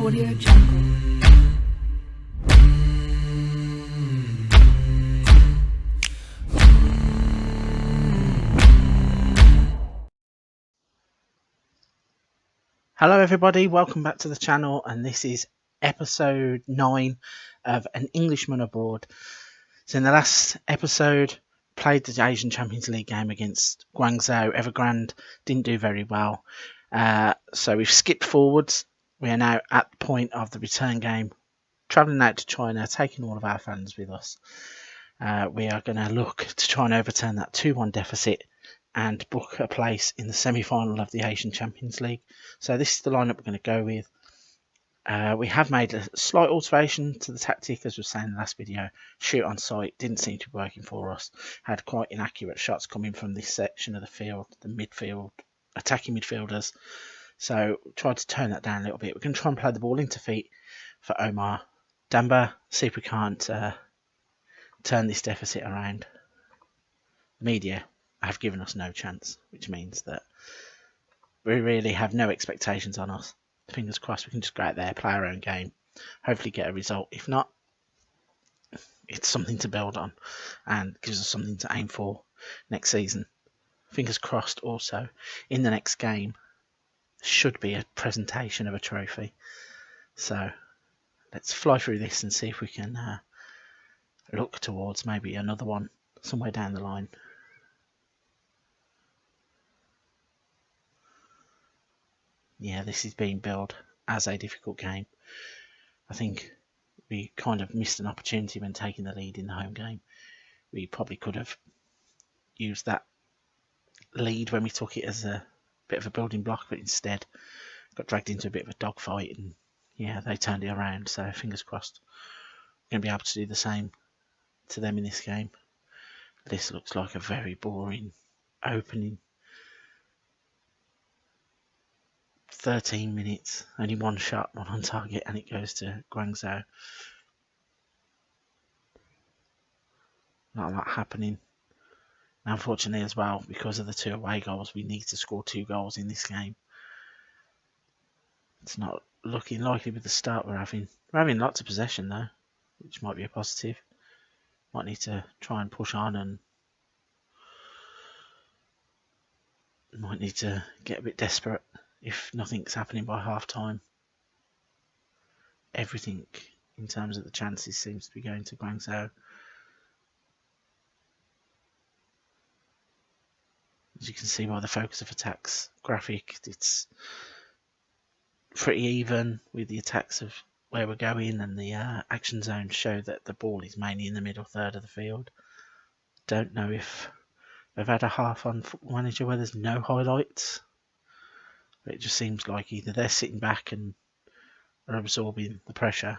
AudioJungle. Hello everybody, welcome back to the channel, and this is episode 9 of An Englishman Abroad. So in the last episode, played the Asian Champions League game against Guangzhou. Evergrande didn't do very well, so we've skipped forwards. We are now at the point of the return game, travelling out to China, taking all of our fans with us. We are going to look to try and overturn that 2-1 deficit and book a place in the semi-final of the Asian Champions League. So this is the lineup we're going to go with. We have made a slight alteration to the tactic, as we were saying in the last video. Shoot on sight didn't seem to be working for us. Had quite inaccurate shots coming from this section of the field, the midfield, attacking midfielders. So tried to tone that down a little bit. We're going to try and play the ball into feet for Omar Damba. See if we can't turn this deficit around. The media have given us no chance, which means that we really have no expectations on us. Fingers crossed we can just go out there, play our own game, hopefully get a result. If not, it's something to build on and gives us something to aim for next season. Fingers crossed also, in the next game should be a presentation of a trophy. So let's fly through this and see if we can look towards maybe another one somewhere down the line. Yeah, this is being billed as a difficult game. I think we kind of missed an opportunity when taking the lead in the home game. We probably could have used that lead when we took it as a bit of a building block, but instead got dragged into a bit of a dogfight, and yeah, they turned it around. So fingers crossed we're going to be able to do the same to them in this game. This looks like a very boring opening. 13 minutes, only one shot, one on target, and it goes to Guangzhou. Not a lot happening. Now, unfortunately as well, because of the 2 away goals, we need to score 2 goals in this game. It's not looking likely with the start we're having. We're having lots of possession though, which might be a positive. Might need to try and push on, and might need to get a bit desperate if nothing's happening by half time. Everything in terms of the chances seems to be going to Guangzhou. As you can see by the focus of attacks graphic, it's pretty even with the attacks of where we're going, and the action zones show that the ball is mainly in the middle third of the field. Don't know if they've had a half on Football Manager where there's no highlights. It just seems like either they're sitting back and are absorbing the pressure,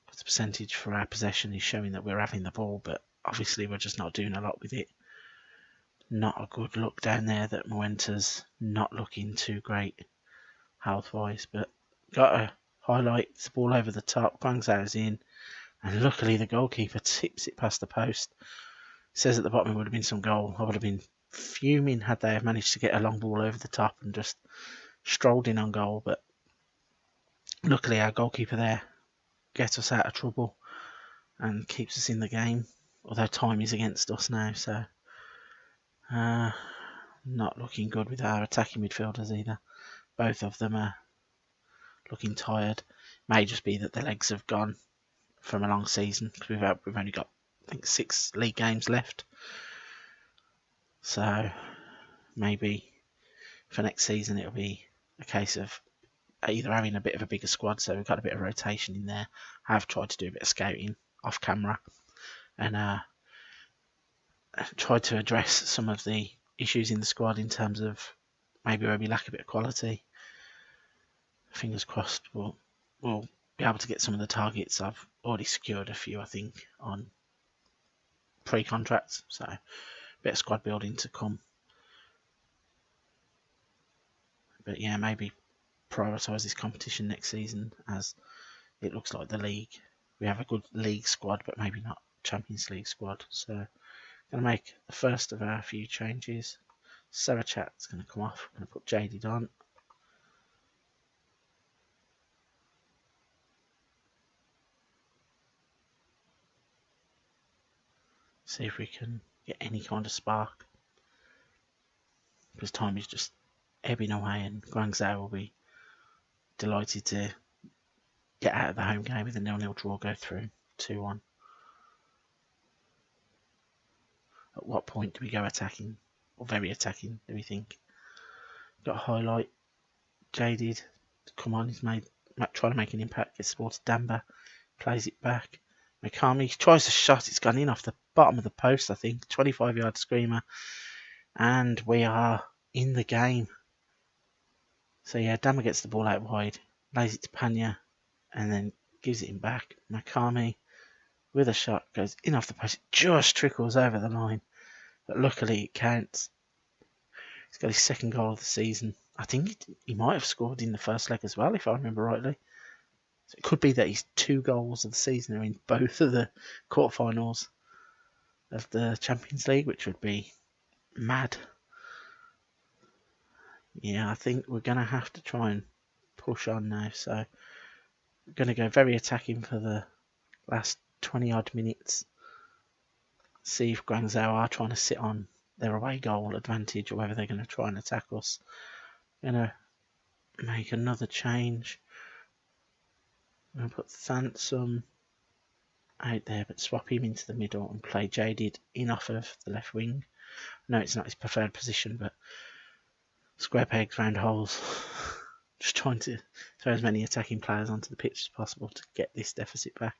but the percentage for our possession is showing that we're having the ball, but obviously we're just not doing a lot with it. Not a good look down there that Muenta's not looking too great health-wise, but got a highlight, the ball over the top, Guangzhou's in, and luckily the goalkeeper tips it past the post. It says at the bottom it would have been some goal. I would have been fuming had they have managed to get a long ball over the top and just strolled in on goal, but luckily our goalkeeper there gets us out of trouble and keeps us in the game, although time is against us now, so not looking good with our attacking midfielders either. Both of them are looking tired. May just be that their legs have gone from a long season, because we've only got, I think, 6 league games left. So maybe for next season it'll be a case of either having a bit of a bigger squad, so we've got a bit of rotation in there. I've tried to do a bit of scouting off camera and tried to address some of the issues in the squad in terms of maybe where we lack a bit of quality. Fingers crossed we'll be able to get some of the targets. I've already secured a few, I think, on pre-contracts, so a bit of squad building to come. But yeah, maybe prioritise this competition next season, as it looks like the league, we have a good league squad, but maybe not Champions League squad. So I'm going to make the first of our few changes. Sarachat's going to come off. I'm going to put Jaded on. See if we can get any kind of spark. Because time is just ebbing away, and GUANGZHOU will be delighted to get out of the home game with a 0-0 draw, go through 2-1. At what point do we go attacking, or very attacking, do we think? Got a highlight, Jaded, come on, he's trying to make an impact, gets the ball to Damba, plays it back. Makami tries a shot, it's gone in off the bottom of the post, I think, 25-yard screamer, and we are in the game. So yeah, Damba gets the ball out wide, lays it to Panya, and then gives it him back. Makami with a shot goes in off the post, it just trickles over the line, but luckily it counts. He's got his second goal of the season. I think he might have scored in the first leg as well, if I remember rightly. So it could be that his 2 goals of the season are in both of the quarterfinals of the Champions League, which would be mad. Yeah, I think we're going to have to try and push on now. So we're going to go very attacking for the last 20-odd minutes. See if GUANGZHOU are trying to sit on their away goal advantage, or whether they're going to try and attack us. Going to make another change. I'm going to put Thansum out there, but swap him into the middle and play Jaded in off of the left wing. No, it's not his preferred position, but square pegs, round holes. Just trying to throw as many attacking players onto the pitch as possible to get this deficit back.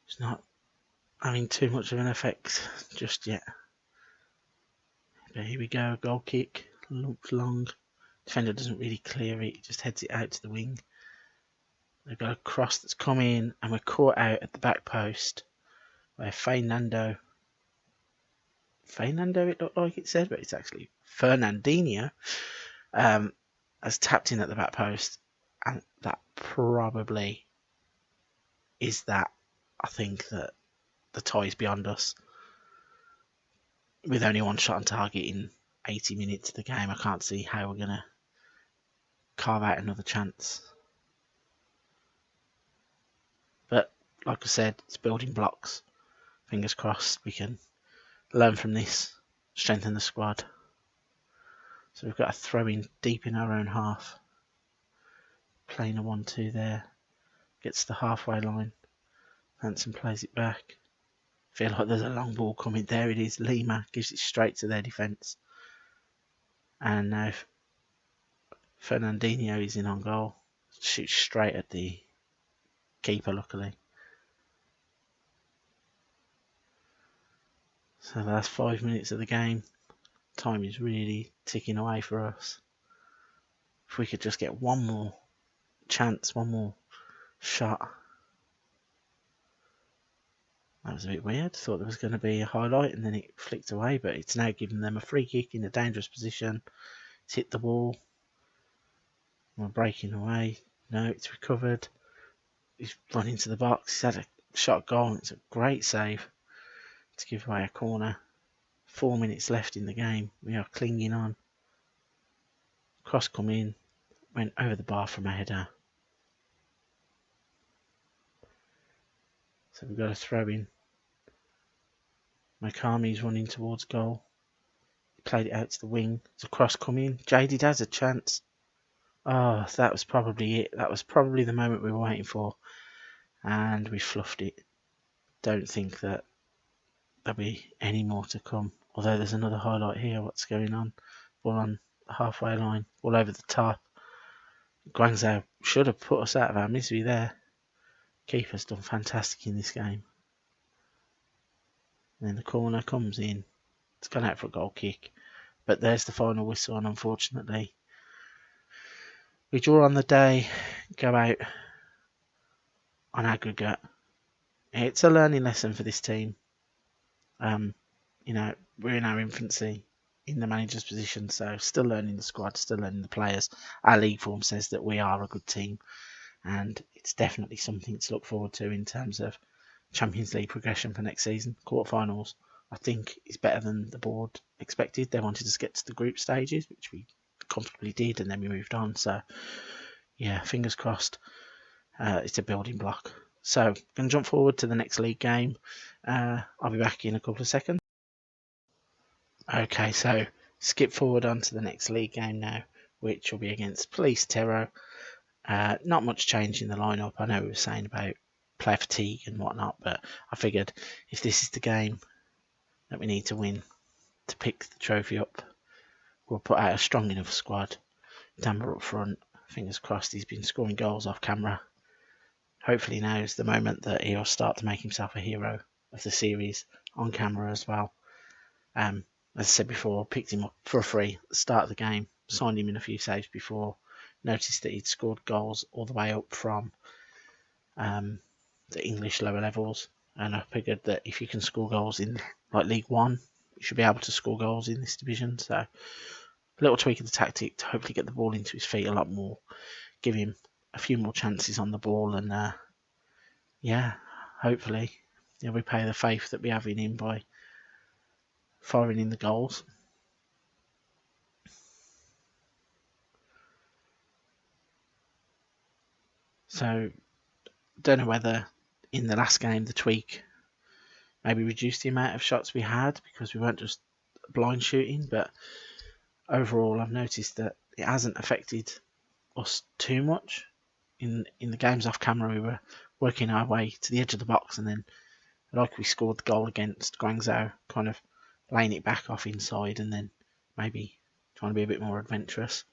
It's not having too much of an effect just yet. But here we go, goal kick, looks long. Defender doesn't really clear it, just heads it out to the wing. They've got a cross that's come in, and we're caught out at the back post where Fernando it looked like it said, but it's actually Fernandinho, has tapped in at the back post, and that probably is that. I think that the tie is beyond us. With only one shot on target in 80 minutes of the game, I can't see how we're going to carve out another chance. But like I said, it's building blocks. Fingers crossed we can learn from this, strengthen the squad. So we've got a throw in deep in our own half. Playing a 1-2 there. Gets to the halfway line. Hanson plays it back. Feel like there's a long ball coming. There it is. Lima gives it straight to their defence. And now Fernandinho is in on goal. Shoots straight at the keeper, luckily. So the last 5 minutes of the game, time is really ticking away for us. If we could just get one more chance, one more shot. That was a bit weird. Thought there was going to be a highlight and then it flicked away, but it's now giving them a free kick in a dangerous position. It's hit the wall. We're breaking away. No, it's recovered. He's run into the box. He's had a shot goal. It's a great save to give away a corner. 4 minutes left in the game. We are clinging on. Cross come in. Went over the bar from a header. So we've got a throw in. Makami's running towards goal. He played it out to the wing. There's a cross coming. Jaded has a chance. Oh, that was probably it. That was probably the moment we were waiting for. And we fluffed it. Don't think that there'll be any more to come. Although there's another highlight here. What's going on? Ball on the halfway line. Ball over the top. GUANGZHOU should have put us out of our misery there. Keeper's done fantastic in this game. And then the corner comes in. It's gone out for a goal kick. But there's the final whistle, and unfortunately we draw on the day, go out on aggregate. It's a learning lesson for this team. We're in our infancy in the manager's position, so still learning the squad, still learning the players. Our league form says that we are a good team, and it's definitely something to look forward to in terms of Champions League progression for next season, quarterfinals I think is better than the board expected. They wanted us to get to the group stages, which we comfortably did, and then we moved on. So yeah, fingers crossed. It's a building block. So I'm going to jump forward to the next league game. I'll be back in a couple of seconds. Okay, so skip forward onto the next league game now, which will be against Police Terror. Not much change in the lineup. I know we were saying about player fatigue and whatnot, but I figured if this is the game that we need to win to pick the trophy up, we'll put out a strong enough squad. Damber up front. Fingers crossed he's been scoring goals off camera. Hopefully now is the moment that he'll start to make himself a hero of the series on camera as well. As I said before, picked him up for free at the start of the game, signed him in a few saves before, noticed that he'd scored goals all the way up from the English lower levels, and I figured that if you can score goals in like League One, you should be able to score goals in this division. So a little tweak of the tactic to hopefully get the ball into his feet a lot more, give him a few more chances on the ball, and yeah, hopefully he'll repay the faith that we have in him by firing in the goals. So don't know whether in the last game the tweak maybe reduced the amount of shots we had because we weren't just blind shooting, but overall I've noticed that it hasn't affected us too much. In the games off camera we were working our way to the edge of the box, and then like we scored the goal against GUANGZHOU, kind of laying it back off inside and then maybe trying to be a bit more adventurous.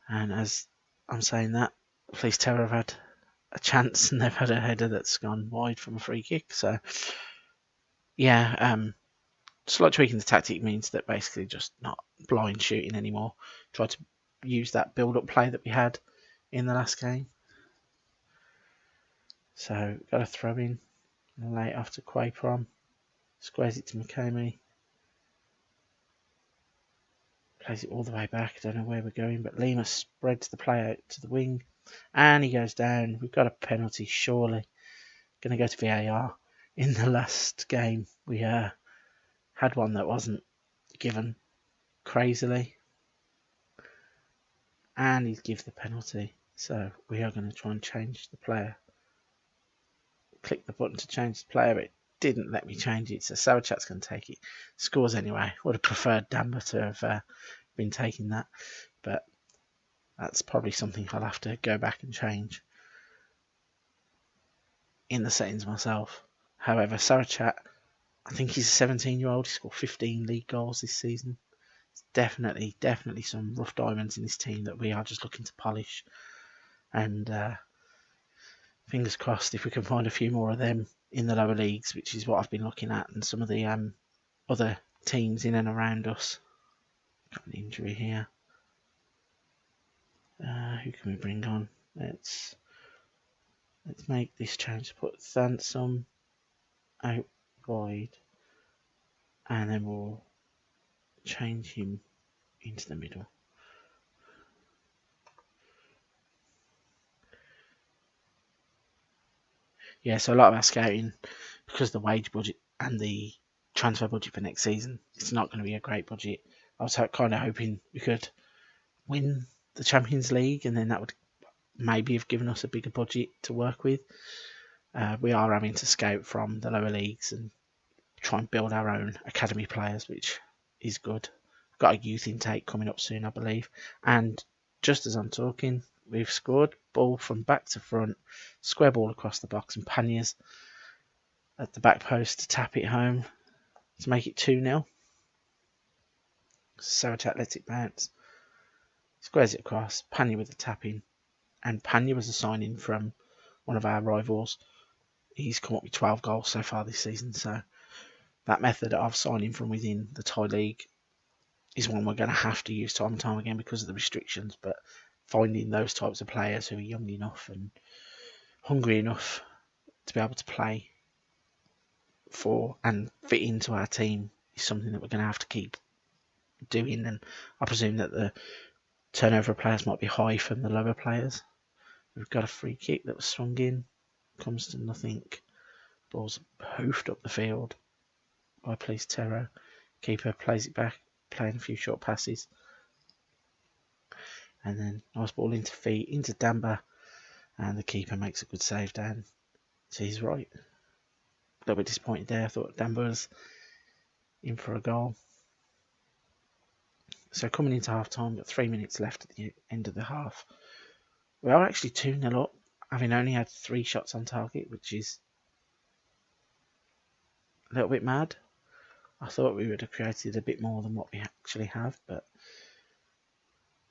And as I'm saying that, Police Terror have had a chance and they've had a header that's gone wide from a free kick. So yeah, slight tweaking the tactic means that basically just not blind shooting anymore. Try to use that build-up play that we had in the last game. So got a throw in, lay it off to Quayprom, squares it to McCamey, plays it all the way back. I don't know where we're going, but Lima spreads the play out to the wing, and he goes down. We've got a penalty, surely. Going to go to VAR. In the last game, we had one that wasn't given crazily, and he's give the penalty. So we are going to try and change the player. Click the button to change the player. It didn't let me change it, so Sarachat's going to take it. Scores anyway. Would have preferred Damber to have been taking that, but that's probably something I'll have to go back and change in the settings myself. However, Sarachat, I think he's a 17-year-old. He scored 15 league goals this season. It's definitely some rough diamonds in this team that we are just looking to polish. And fingers crossed if we can find a few more of them in the lower leagues, which is what I've been looking at, and some of the other teams in and around us. Got an injury here. Who can we bring on? Let's make this change. Put Thansum out wide, and then we'll change him into the middle. Yeah, so a lot of our scouting, because the wage budget and the transfer budget for next season, it's not going to be a great budget. I was kind of hoping we could win the Champions League, and then that would maybe have given us a bigger budget to work with. We are having to scout from the lower leagues and try and build our own academy players, which is good. We've got a youth intake coming up soon, I believe. And just as I'm talking, we've scored. Ball from back to front, square ball across the box, and Panya's at the back post to tap it home to make it 2-0. Sarachat lets it bounce, squares it across, Panya with the tap in, and Panya was a signing from one of our rivals. He's come up with 12 goals so far this season, so that method of signing from within the Thai league is one we're going to have to use time and time again because of the restrictions, but finding those types of players who are young enough and hungry enough to be able to play for and fit into our team is something that we're going to have to keep doing, and I presume that the turnover of players might be high from the lower players. We've got a free kick that was swung in, comes to nothing, ball's hoofed up the field. by Police Terror. Keeper plays it back, playing a few short passes. And then nice ball into feet, into Damba. And the keeper makes a good save down. So he's right. A little bit disappointed there. I thought Damba was in for a goal. So coming into half time, got 3 minutes left at the end of the half. We are actually 2-0 up, having only had 3 shots on target, which is a little bit mad. I thought we would have created a bit more than what we actually have, but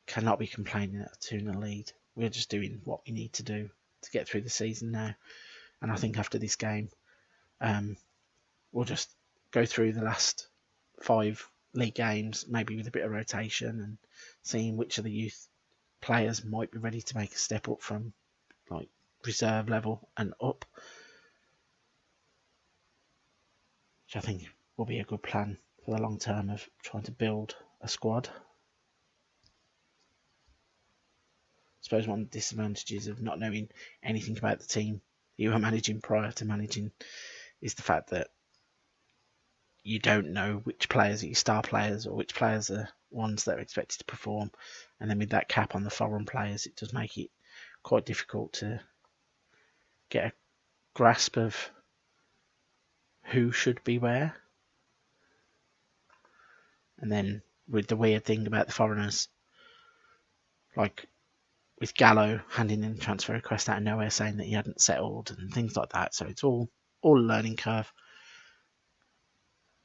cannot be complaining at a 2-0 lead. We're just doing what we need to do to get through the season now. And I think after this game, we'll just go through the last 5 league games, maybe with a bit of rotation and seeing which of the youth players might be ready to make a step up from like reserve level and up, which I think will be a good plan for the long term of trying to build a squad. I suppose one of the disadvantages of not knowing anything about the team you were managing prior to managing is the fact that you don't know which players are your star players or which players are ones that are expected to perform. And then with that cap on the foreign players, it does make it quite difficult to get a grasp of who should be where. And then with the weird thing about the foreigners, like with Gallo handing in a transfer request out of nowhere saying that he hadn't settled and things like that. So it's all a learning curve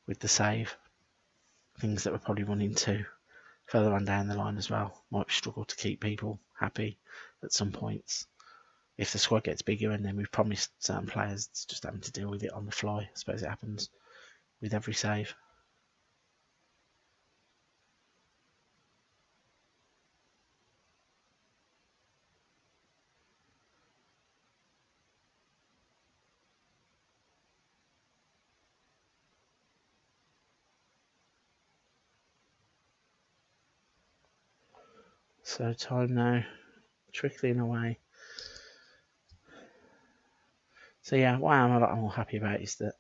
with the save. Things that we're probably running into further on down the line as well. Might struggle to keep people happy at some points. If the squad gets bigger and then we've promised certain players, it's just having to deal with it on the fly. I suppose it happens with every save. So time now trickling away. So yeah, what I'm a lot more happy about is that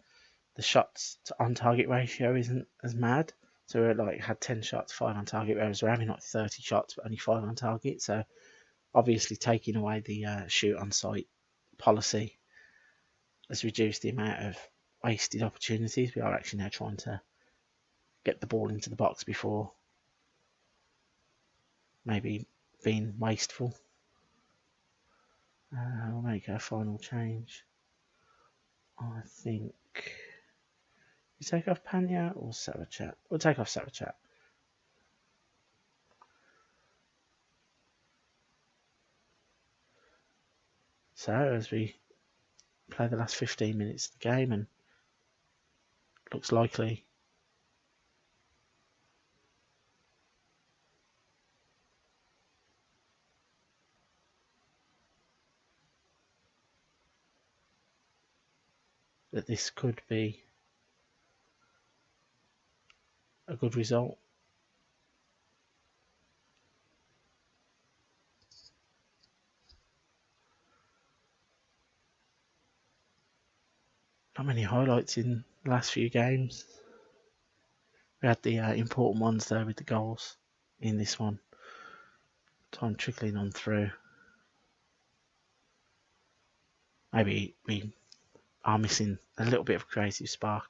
the shots to on target ratio isn't as mad. So we're like had 10 shots, 5 on target, whereas we're having like 30 shots but only 5 on target. So obviously taking away the shoot on sight policy has reduced the amount of wasted opportunities. We are actually now trying to get the ball into the box before maybe being wasteful. We'll make our final change. I think we take off Panya or Sarachat. We'll take off Sarachat. So as we play the last 15 minutes of the game, and looks likely that this could be a good result. Not many highlights in the last few games. We had the important ones there with the goals in this one. Time trickling on through. Maybe we are missing a little bit of creative spark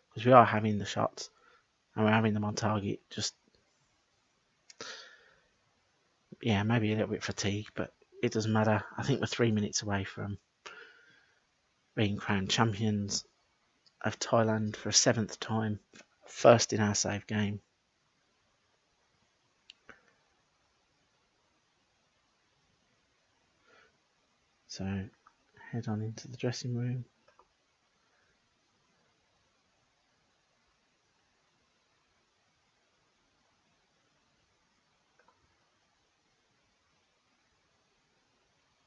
because we are having the shots and we're having them on target. Just yeah, maybe a little bit fatigued, but it doesn't matter. I think we're 3 minutes away from being crowned champions of Thailand for a 7th time, first in our save game. So head on into the dressing room.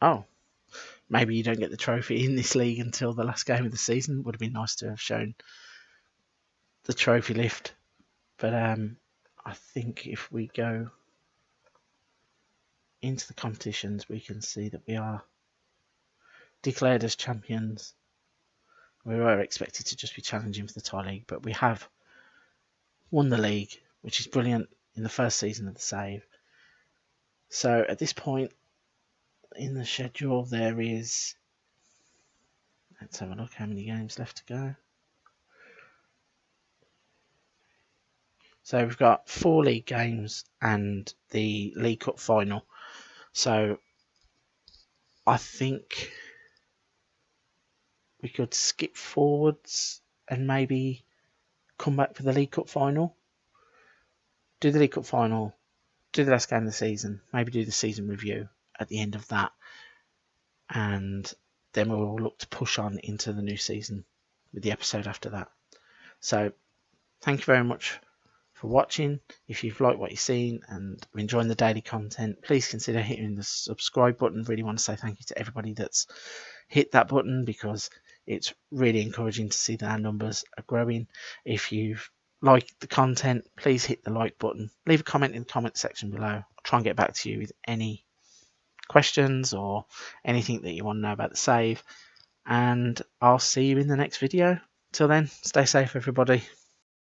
Oh, maybe you don't get the trophy in this league until the last game of the season. Would have been nice to have shown the trophy lift. But I think if we go into the competitions, we can see that we are declared as champions We were expected to just be challenging for the Thai League, but we have won the league, which is brilliant in the first season of the save. So at this point in the schedule, there is, let's have a look how many games left to go. So we've got 4 league games and the League Cup final. So I think we could skip forwards and maybe come back for the League Cup final. Do the League Cup final, do the last game of the season, maybe do the season review at the end of that, and then we'll look to push on into the new season with the episode after that. So thank you very much for watching. If you've liked what you've seen and are enjoying the daily content, please consider hitting the subscribe button. Really want to say thank you to everybody that's hit that button, because it's really encouraging to see that our numbers are growing. If you've liked the content, please hit the like button. Leave a comment in the comment section below. I'll try and get back to you with any questions or anything that you want to know about the save. And I'll see you in the next video. Till then, stay safe, everybody.